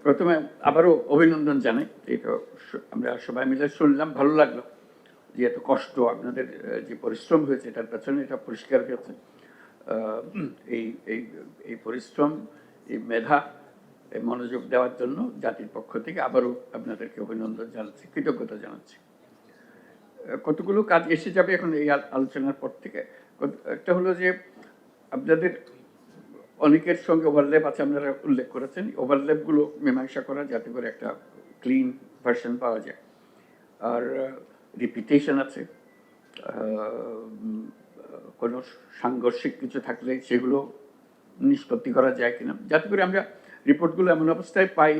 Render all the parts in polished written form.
প্রথমে আবারও অভিনন্দন জানাই। এটা আমরা সবাই মিলে শুনলাম, ভালো লাগলো যে এত কষ্ট আপনাদের যে পরিশ্রম হয়েছে এটার পেছনে এটা পরিষ্কার হয়েছে। এই এই এই পরিশ্রম, এই মেধা, এই মনোযোগ দেওয়ার জন্য জাতির পক্ষ থেকে আবারও আপনাদেরকে অভিনন্দন জানাচ্ছি, কৃতজ্ঞতা জানাচ্ছি। কতগুলো কাজ এসে যাবে এখন এই আলোচনার পর থেকে। একটা হলো যে আপনাদের অনেকের সঙ্গে ওভারল্যাপ আছে, আপনারা উল্লেখ করেছেন। ওভারল্যাপগুলো মীমাংসা করা যাতে করে একটা ক্লিন ভার্সন পাওয়া যায়। আর রিপিটেশন আছে, কোনো সাংঘর্ষিক কিছু থাকলে সেগুলো নিষ্পত্তি করা যায় কিনা, যাতে করে আমরা রিপোর্টগুলো এমন অবস্থায় পাই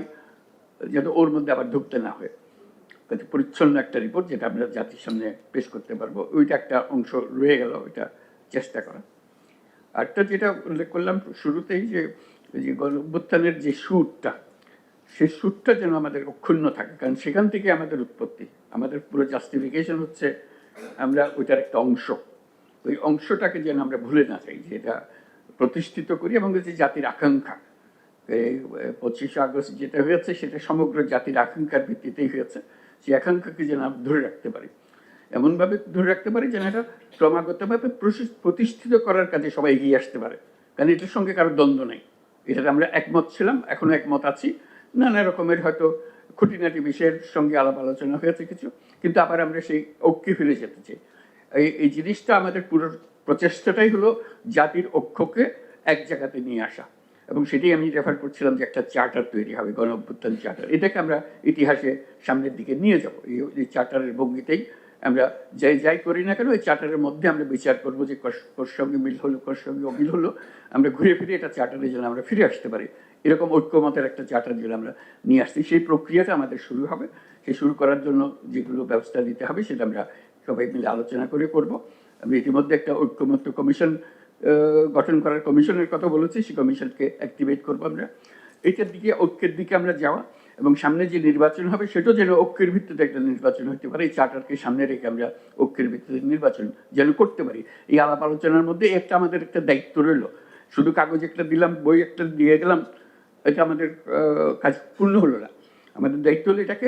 যাতে ওর মধ্যে আবার ঢুকতে না হয়। পরিচ্ছন্ন একটা রিপোর্ট যেটা আমরা জাতির সামনে পেশ করতে পারবো, ওইটা একটা অংশ রয়ে গেল, ওইটা চেষ্টা করা। আরটা যেটা উল্লেখ করলাম শুরুতেই, যে গণ-অভ্যুত্থানের যে সুরটা, সেই সুরটা যেন আমাদের অক্ষুণ্ণ থাকে, কারণ সেখান থেকে আমাদের উৎপত্তি, আমাদের পুরো জাস্টিফিকেশন হচ্ছে আমরা ওইটার একটা অংশ। ওই অংশটাকে যেন আমরা ভুলে না যাই, যে এটা প্রতিষ্ঠিত করি। এবং যে জাতির আকাঙ্ক্ষা, 25 আগস্ট যেটা হয়েছে সেটা সমগ্র জাতির আকাঙ্ক্ষার ভিত্তিতেই হয়েছে। সেই আকাঙ্ক্ষাকে যেন আমরা ধরে রাখতে পারি, এমনভাবে ধরে রাখতে পারি যেন এটা ক্রমাগতভাবে প্রতিষ্ঠিত করার কাজে সবাই এগিয়ে আসতে পারে। কারণ এটার সঙ্গে কারো দ্বন্দ্ব নেই, এটাতে আমরা একমত ছিলাম, এখনো একমত আছি। নানা রকমের হয়তো খুঁটিনাটি বিষয়ের সঙ্গে আলাপ আলোচনা হয়েছে কিছু, কিন্তু আবার আমরা সেই ঐক্যে ফিরে যেতে চাই। এই জিনিসটা আমাদের পুরো প্রচেষ্টাটাই হলো জাতির ঐক্যকে এক জায়গাতে নিয়ে আসা। এবং সেটাই আমি রেফার করছিলাম যে একটা চার্টার তৈরি হবে, গণ-অভ্যুত্থান চার্টার। এটাকে আমরা ইতিহাসে সামনের দিকে নিয়ে যাব। এই চার্টারের ভঙ্গিতেই আমরা যাই করি না কেন, এই চার্টারের মধ্যে আমরা বিচার করবো যে কোর সঙ্গে মিল হলো, কোর সঙ্গে অমিল হলো, আমরা ঘুরে ফিরে এটা চার্টারের জন্য আমরা ফিরে আসতে পারি। এরকম ঐক্যমতের একটা চার্টার যেটা আমরা নিয়ে আসছি, সেই প্রক্রিয়াটা আমাদের শুরু হবে। সেই শুরু করার জন্য যেগুলো ব্যবস্থা নিতে হবে সেটা আমরা সবাই মিলে আলোচনা করে করব। আমি ইতিমধ্যে একটা ঐক্যমত্য কমিশন গঠন করার কমিশনের কথা বলেছি, সেই কমিশনকে অ্যাক্টিভেট করবো আমরা। এইটার দিকে, ঐক্যের দিকে আমরা যাওয়া, এবং সামনে যে নির্বাচন হবে সেটাও যেন ঐক্যের ভিত্তিতে একটা নির্বাচন হতে পারে। এই চার্টারকে সামনে রেখে আমরা ঐক্যের ভিত্তিতে নির্বাচন যেন করতে পারি। এই আলাপ আলোচনার মধ্যে একটা আমাদের একটা দায়িত্ব রইল। শুধু কাগজ একটা দিলাম, বই একটা দিয়ে গেলাম, এটা আমাদের কাজ পূর্ণ হলো না। আমাদের দায়িত্ব হলো এটাকে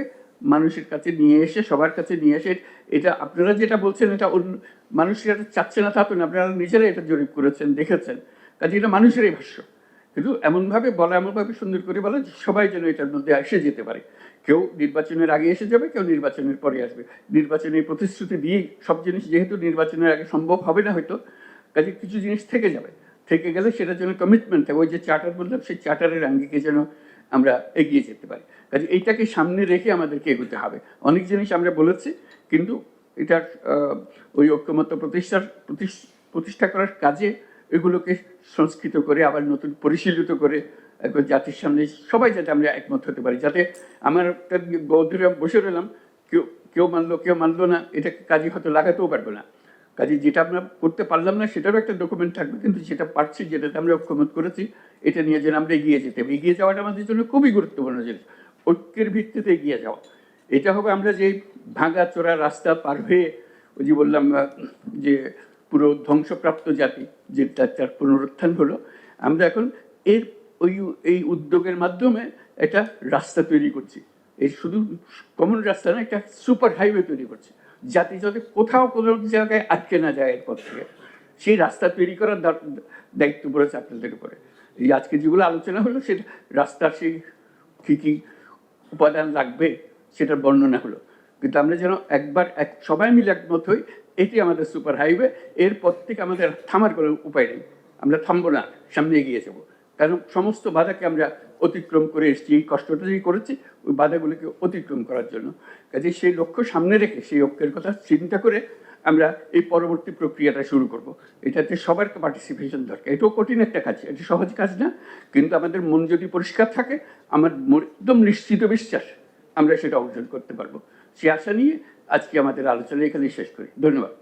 মানুষের কাছে নিয়ে এসে, সবার কাছে নিয়ে এসে, এটা আপনারা যেটা বলছেন এটা মানুষের চাচ্ছে না তা তো না, আপনারা নিজেরাই এটা জরিপ করেছেন, দেখেছেন। কাজে এটা মানুষেরই ভাষ্য, কিন্তু এমনভাবে বলা, এমনভাবে সুন্দর করে বলা যে সবাই যেন এটার মধ্যে এসে যেতে পারে। কেউ নির্বাচনের আগে এসে যাবে, কেউ নির্বাচনের পরে আসবে। নির্বাচনের প্রতিশ্রুতি দিয়েই সব জিনিস, যেহেতু নির্বাচনের আগে সম্ভব হবে না হয়তো, কাজে কিছু জিনিস থেকে যাবে। থেকে গেলে সেটার জন্য কমিটমেন্ট থাকে। ওই যে চার্টার বললাম, সেই চার্টারের আঙ্গিকে যেন আমরা এগিয়ে যেতে পারি। কাজে এইটাকে সামনে রেখে আমাদেরকে এগোতে হবে। অনেক জিনিস আমরা বলেছি, কিন্তু এটার ওই ঐক্যমত্য প্রতিষ্ঠা করার কাজে এগুলোকে সংস্কৃত করে, আবার নতুন পরিশীলিত করে জাতির সামনে সবাই যাতে আমরা একমত হতে পারি। যাতে আমার একটা বৌদ্ধরা বসে রইলাম, কেউ মানলো কেউ মানলো না, এটাকে কাজে হয়তো লাগাতেও পারবো না। কাজে যেটা আমরা করতে পারলাম না সেটারও একটা ডকুমেন্ট থাকবে, কিন্তু যেটা পারছি, যেটাতে আমরা ঐক্যমত করেছি, এটা নিয়ে যেন আমরা এগিয়ে যেতে হবে। এগিয়ে যাওয়াটা আমাদের জন্য খুবই গুরুত্বপূর্ণ জিনিস, ঐক্যের ভিত্তিতে এগিয়ে যাওয়া। এটা হবে আমরা যে ভাঙা চোরা রাস্তা পার হয়ে, ওই যে বললাম যে পুরো ধ্বংসপ্রাপ্ত জাতি, যেটা তার পুনরুত্থান হলো, আমরা এখন এই উদ্যোগের মাধ্যমে একটা রাস্তা তৈরি করছি। এই শুধু কমন রাস্তা না, একটা সুপার হাইওয়ে তৈরি করছি, জাতি যাতে কোথাও কোনো জায়গায় আটকে না যায় এরপর থেকে। সেই রাস্তা তৈরি করার দায়িত্ব পড়েছে আপনাদের উপরে। এই আজকে যেগুলো আলোচনা হলো, সেটা রাস্তার সেই কী কী উপাদান লাগবে সেটার বর্ণনা হলো। কিন্তু আমরা যেন একবার সবাই মিলে একমত হই, এটি আমাদের সুপার হাইওয়ে। এরপর থেকে আমাদের থামার কোনো উপায় নেই, আমরা থামবো না, সামনে এগিয়ে যাবো। কারণ সমস্ত বাধাকে আমরা অতিক্রম করে এসেছি, এই কষ্টটা যে করেছি ওই বাধাগুলিকে অতিক্রম করার জন্য। কাজে সেই লক্ষ্য সামনে রেখে, সেই ঐক্যের কথা চিন্তা করে আমরা এই পরবর্তী প্রক্রিয়াটা শুরু করব। এটাতে সবার পার্টিসিপেশন দরকার। এটাও কঠিন একটা কাজ, এটা সহজ কাজ না, কিন্তু আমাদের মন যদি পরিষ্কার থাকে, আমার একদম নিশ্চিত বিশ্বাস আমরা সেটা অর্জন করতে পারবো। সে আশা নিয়ে আজকে আমাদের আলোচনা এখানেই শেষ করি। ধন্যবাদ।